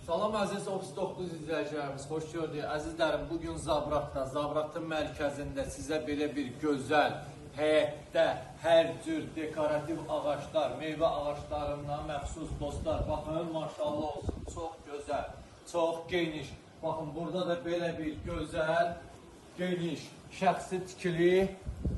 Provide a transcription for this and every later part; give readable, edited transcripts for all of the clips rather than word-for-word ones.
Salam əziz 39 izləyicilərimiz, xoş gördük. Əzizlərim, bugün Zabratda, Zabratın mərkəzində sizə belə bir gözəl, həyətdə hər cür dekorativ ağaçlar, meyvə ağaçlarından məxsus dostlar. Baxın, maşallah olsun, çox gözəl, çox geniş. Baxın, burada da belə bir gözəl, geniş, şəxsi tikili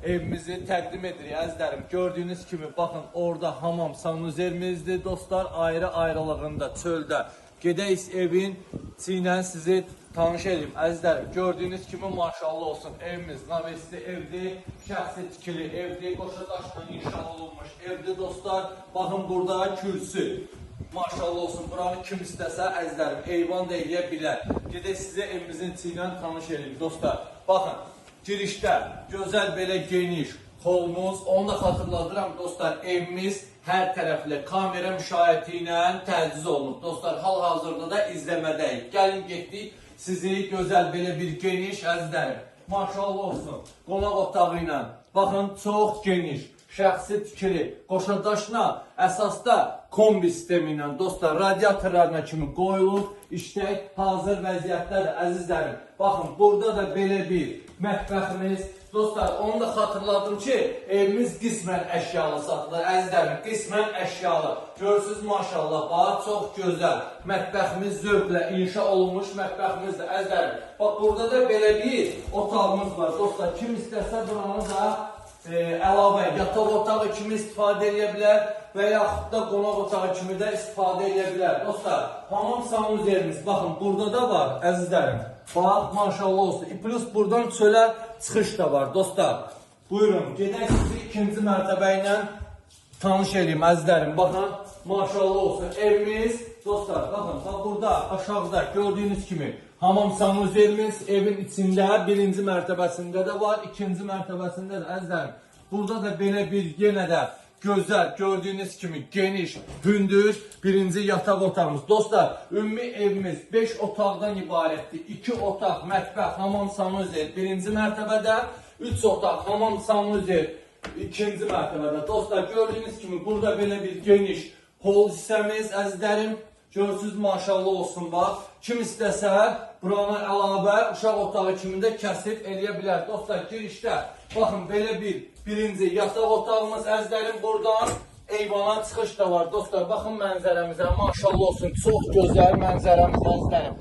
evimizi təqdim edirik əzizlərim. Gördüyünüz kimi, baxın, orada hamam sanuzerimizdir dostlar, ayrı-ayrılığında, çöldə. Gedək evin içindən sizi tanış edeyim əzizlərim. Gördüyünüz kimi maşallah olsun, evimiz navesli evdir, şəxsi tikili evdir, qoşa daşla inşa olunmuş evdir dostlar. Baxın burada kürsü. Maşallah olsun, buranı kim istəsə əzizlərim eyvan da eləyə bilər. Gedək sizə evimizin içindən tanış edeyim dostlar. Baxın, girişdə gözəl belə geniş holumuz, onu da xatırladıram dostlar, evimiz hər tərəfli kamera müşahiyyəti ilə təchiz olunub. Dostlar, hal-hazırda da izləmədəyik. Gəlin getdik, sizi gözəl belə bir geniş əzizlərim. Maşallah olsun, qonaq otağı ilə. Baxın, çox geniş, şəxsi tikili, qoşadaşla, əsasda kombi sistemi ilə dostlar, radiatorlarına kimi qoyulub, işlək hazır vəziyyətdədir əzizlərim. Baxın, burada da belə bir mətbəximiz. Dostlar, onu da xatırladım ki, evimiz qismən əşyalı satılır. Əzizlərim, qismən əşyalı. Görürsünüz, maşallah, bax, çox gözəl. Mətbəximiz zövqlə inşa olunmuş mətbəximizdir, əzizlərim. Bax, burada da belə bir otağımız var. Dostlar, kim istərsə buranı da əlavə yataq otağı kimi istifadə edə bilər və yaxud da qonaq otağı kimi də istifadə edə bilər. Dostlar, hamam sanuzerimiz, baxın, burada da var, əzizlərim. Bax, maşallah olsun. Plus buradan çölə çıxış da var, dostlar. Buyurun, gedək sizi ikinci mərtəbə ilə tanış edeyim, əzizlərim. Baxın, maşallah olsun. Evimiz, dostlar, baxın, bax burada, aşağıda gördüyünüz kimi hamam sanuzerimiz evin içində birinci mərtəbəsində də var, ikinci mərtəbəsində də, əzizlərim. Burada da belə bir yenə də gözəl, gördüyünüz kimi geniş, hündür birinci yataq otağımız. Dostlar, ümumi evimiz 5 otaqdan ibarətdir. 2 otaq, mətbəx, hamam sanuzer birinci mərtəbədə, 3 otaq, hamam sanuzer ikinci mərtəbədə. Dostlar, gördüyünüz kimi burada belə bir geniş hol hissəmiz, əzizlərim. Görürsünüz, maşallah olsun, bax. Kim istəsə, buranı əlavə uşaq otağı kimi də kəsib eləyə bilər. Dostlar, girişdə, baxın, belə bir birinci yataq otağımız, əzizlərim, buradan eyvana çıxış da var. Dostlar, baxın mənzərəmizə, maşallah olsun, çox gözəl mənzərəmiz, əzizlərim.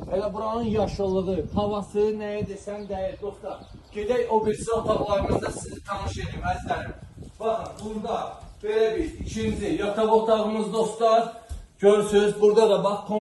Elə buranın yaşıllığı, havası, nəyə desən deyil, dostlar. Gedək o birisi otaqlarımızda sizi tanış edeyim, əzizlərim. Baxın, burada belə bir ikinci yataq otağımız, dostlar. Görürsünüz, burada da bax,